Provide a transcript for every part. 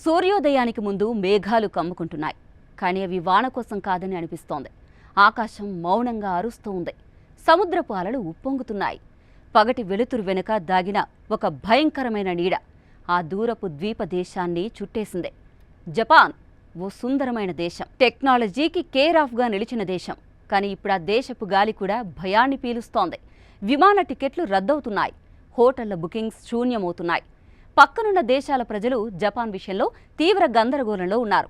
సూర్యోదయానికి ముందు మేఘాలు కమ్ముకుంటున్నాయి. కానీ అవి వాన కోసం కాదని అనిపిస్తోంది. ఆకాశం మౌనంగా అరుస్తూ ఉంది. సముద్రపు అలలు ఉప్పొంగుతున్నాయి. పగటి వెలుతురు వెనుక దాగిన ఒక భయంకరమైన నీడ ఆ దూరపు ద్వీప దేశాన్ని చుట్టేసింది. జపాన్ ఓ సుందరమైన దేశం, టెక్నాలజీకి కేర్ ఆఫ్గా నిలిచిన దేశం. కానీ ఇప్పుడు ఆ దేశపు గాలి కూడా భయాన్ని పీలుస్తోంది. విమాన టికెట్లు రద్దవుతున్నాయి. హోటళ్ల బుకింగ్స్ శూన్యమవుతున్నాయి. పక్కనున్న దేశాల ప్రజలు జపాన్ విషయంలో తీవ్ర గందరగోళంలో ఉన్నారు.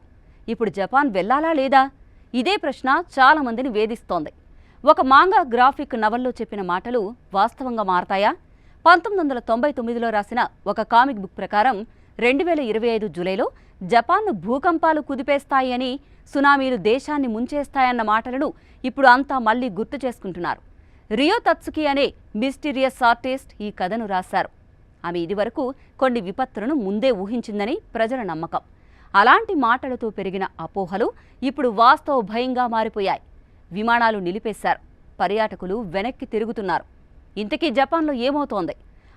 ఇప్పుడు జపాన్ వెళ్లాలా లేదా? ఇదే ప్రశ్న చాలా మందిని వేధిస్తోంది. ఒక మాంగా గ్రాఫిక్ నవల్లో చెప్పిన మాటలు వాస్తవంగా మారతాయా? 1999లో రాసిన ఒక కామిక్ బుక్ ప్రకారం 2025 జూలైలో జపాన్ను భూకంపాలు కుదిపేస్తాయి అని, సునామీలు దేశాన్ని ముంచేస్తాయన్న మాటలను ఇప్పుడు అంతా మళ్లీ గుర్తు చేసుకుంటున్నారు. రియో తత్సుకి అనే మిస్టీరియస్ ఆర్టిస్ట్ ఈ కథను రాశారు. ఆమె ఇదివరకు కొన్ని విపత్తులను ముందే ఊహించిందని ప్రజల నమ్మకం. అలాంటి మాటలతో పెరిగిన అపోహలు ఇప్పుడు వాస్తవ భయంగా మారిపోయాయి. విమానాలు నిలిపేశారు. పర్యాటకులు వెనక్కి తిరుగుతున్నారు. ఇంతకీ జపాన్లో ఏమవుతోంది?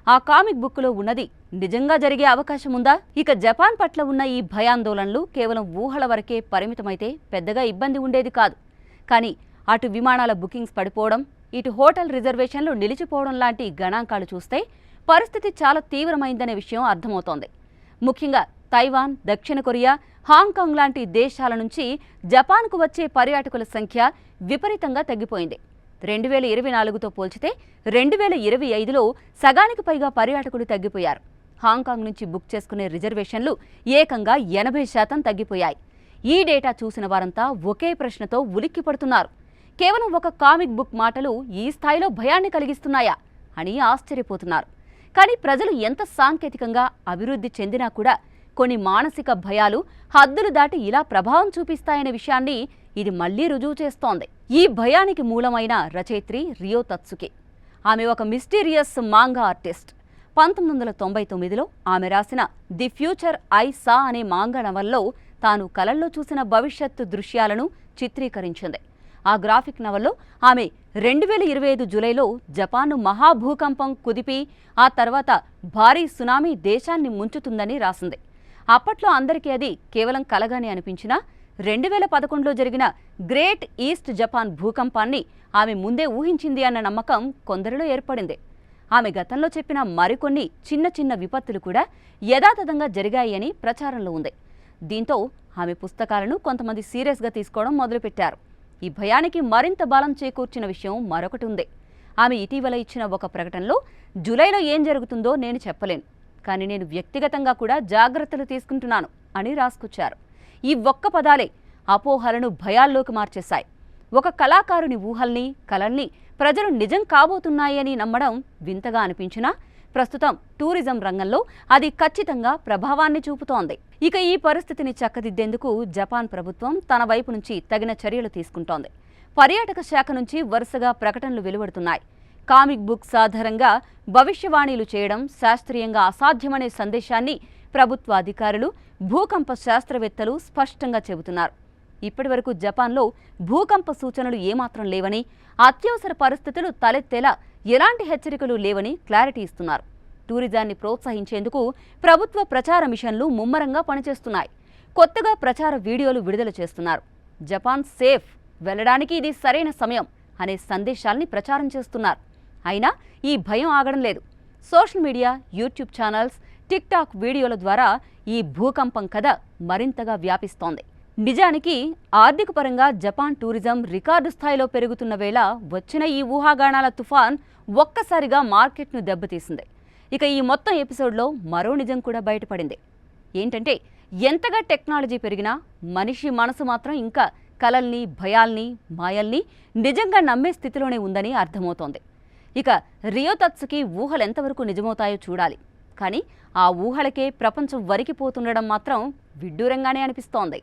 ఆ కామిక్ బుక్లో ఉన్నది నిజంగా జరిగే అవకాశం ఉందా? ఇక జపాన్ పట్ల ఉన్న ఈ భయాందోళనలు కేవలం ఊహల వరకే పరిమితమైతే పెద్దగా ఇబ్బంది ఉండేది కాదు. కానీ అటు విమానాల బుకింగ్స్ పడిపోవడం, ఇటు హోటల్ రిజర్వేషన్లు నిలిచిపోవడం లాంటి గణాంకాలు చూస్తే పరిస్థితి చాలా తీవ్రమైందనే విషయం అర్థమవుతోంది. ముఖ్యంగా తైవాన్, దక్షిణ కొరియా, హాంకాంగ్ లాంటి దేశాల నుంచి జపాన్కు వచ్చే పర్యాటకుల సంఖ్య విపరీతంగా తగ్గిపోయింది. 2024తో పోల్చితే 2025లో సగానికి పైగా పర్యాటకులు తగ్గిపోయారు. హాంకాంగ్ నుంచి బుక్ చేసుకునే రిజర్వేషన్లు ఏకంగా 80% తగ్గిపోయాయి. ఈ డేటా చూసిన వారంతా ఒకే ప్రశ్నతో ఉలిక్కిపడుతున్నారు. కేవలం ఒక కామిక్ బుక్ మాటలు ఈ స్థాయిలో భయాన్ని కలిగిస్తున్నాయా అని ఆశ్చర్యపోతున్నారు. కానీ ప్రజలు ఎంత సాంకేతికంగా అభివృద్ధి చెందినా కూడా కొన్ని మానసిక భయాలు హద్దులు దాటి ఇలా ప్రభావం చూపిస్తాయనే విషయాన్ని ఇది మళ్లీ రుజువు చేస్తోంది. ఈ భయానికి మూలమైన రచయిత్రి రియో తత్సుకి. ఆమె ఒక మిస్టీరియస్ మాంగా ఆర్టిస్ట్. 1999లో ఆమె రాసిన ది ఫ్యూచర్ ఐ సా అనే మాంగా నవల్లో తాను కలల్లో చూసిన భవిష్యత్తు దృశ్యాలను చిత్రీకరించింది. ఆ గ్రాఫిక్ నవల్లో ఆమె 2025 జూలైలో జపాన్ను మహాభూకంపం కుదిపి ఆ తర్వాత భారీ సునామీ దేశాన్ని ముంచుతుందని రాసింది. అప్పట్లో అందరికీ అది కేవలం కలగానే అనిపించినా 2011లో జరిగిన గ్రేట్ ఈస్ట్ జపాన్ భూకంపాన్ని ఆమె ముందే ఊహించింది అన్న నమ్మకం కొందరిలో ఏర్పడింది. ఆమె గతంలో చెప్పిన మరికొన్ని చిన్న చిన్న విపత్తులు కూడా యథాతథంగా జరిగాయి అని ప్రచారంలో ఉంది. దీంతో ఆమె పుస్తకాలను కొంతమంది సీరియస్గా తీసుకోవడం మొదలుపెట్టారు. ఈ భయానికి మరింత బలం చేకూర్చిన విషయం మరొకటి ఉంది. ఆమె ఇటీవల ఇచ్చిన ఒక ప్రకటనలో జూలైలో ఏం జరుగుతుందో నేను చెప్పలేను, కానీ నేను వ్యక్తిగతంగా కూడా జాగ్రత్తలు తీసుకుంటున్నాను అని రాసుకొచ్చారు. ఈ ఒక్క పదాలే అపోహలను భయాల్లోకి మార్చేశాయి. ఒక కళాకారుని ఊహల్ని, కలల్ని ప్రజలు నిజం కాబోతున్నాయని నమ్మడం వింతగా అనిపించినా ప్రస్తుతం టూరిజం రంగంలో అది ఖచ్చితంగా ప్రభావాన్ని చూపుతోంది. ఇక ఈ పరిస్థితిని చక్కదిద్దేందుకు జపాన్ ప్రభుత్వం తన వైపు నుంచి తగిన చర్యలు తీసుకుంటోంది. పర్యాటక శాఖ నుంచి వరుసగా ప్రకటనలు వెలువడుతున్నాయి. కామిక్ బుక్స్ ఆధారంగా భవిష్యవాణిలు చేయడం శాస్త్రీయంగా అసాధ్యమనే సందేశాన్ని ప్రభుత్వ అధికారులు, భూకంప శాస్త్రవేత్తలు స్పష్టంగా చెబుతున్నారు. ఇప్పటివరకు జపాన్లో భూకంప సూచనలు ఏమాత్రం లేవని, అత్యవసర పరిస్థితులు తలెత్తేలా ఎలాంటి హెచ్చరికలు లేవని క్లారిటీ ఇస్తున్నారు. టూరిజాన్ని ప్రోత్సహించేందుకు ప్రభుత్వ ప్రచార మిషన్లు ముమ్మరంగా పనిచేస్తున్నాయి. కొత్తగా ప్రచార వీడియోలు విడుదల చేస్తున్నారు. జపాన్ సేఫ్, వెళ్లడానికి ఇది సరైన సమయం అనే సందేశాల్ని ప్రచారం చేస్తున్నారు. అయినా ఈ భయం ఆగడం లేదు. Social media, YouTube channels, TikTok వీడియోల ద్వారా ఈ భూకంపం కథ మరింతగా వ్యాపిస్తోంది. నిజానికి ఆర్థిక పరంగా జపాన్ టూరిజం రికార్డు స్థాయిలో పెరుగుతున్న వేళ వచ్చిన ఈ ఊహాగానాల తుఫాన్ ఒక్కసారిగా మార్కెట్ను దెబ్బతీసింది. ఇక ఈ మొత్తం ఎపిసోడ్లో మరో నిజం కూడా బయటపడింది. ఏంటంటే ఎంతగా టెక్నాలజీ పెరిగినా మనిషి మనసు మాత్రం ఇంకా కలల్ని, భయాల్ని, మాయల్ని నిజంగా నమ్మే స్థితిలోనే ఉందని అర్థమవుతోంది. ఇక రియో తత్సుకి ఊహలు ఎంతవరకు నిజమవుతాయో చూడాలి. కానీ ఆ ఊహలకే ప్రపంచం వరికిపోతుండడం మాత్రం విడ్డూరంగానే అనిపిస్తోంది.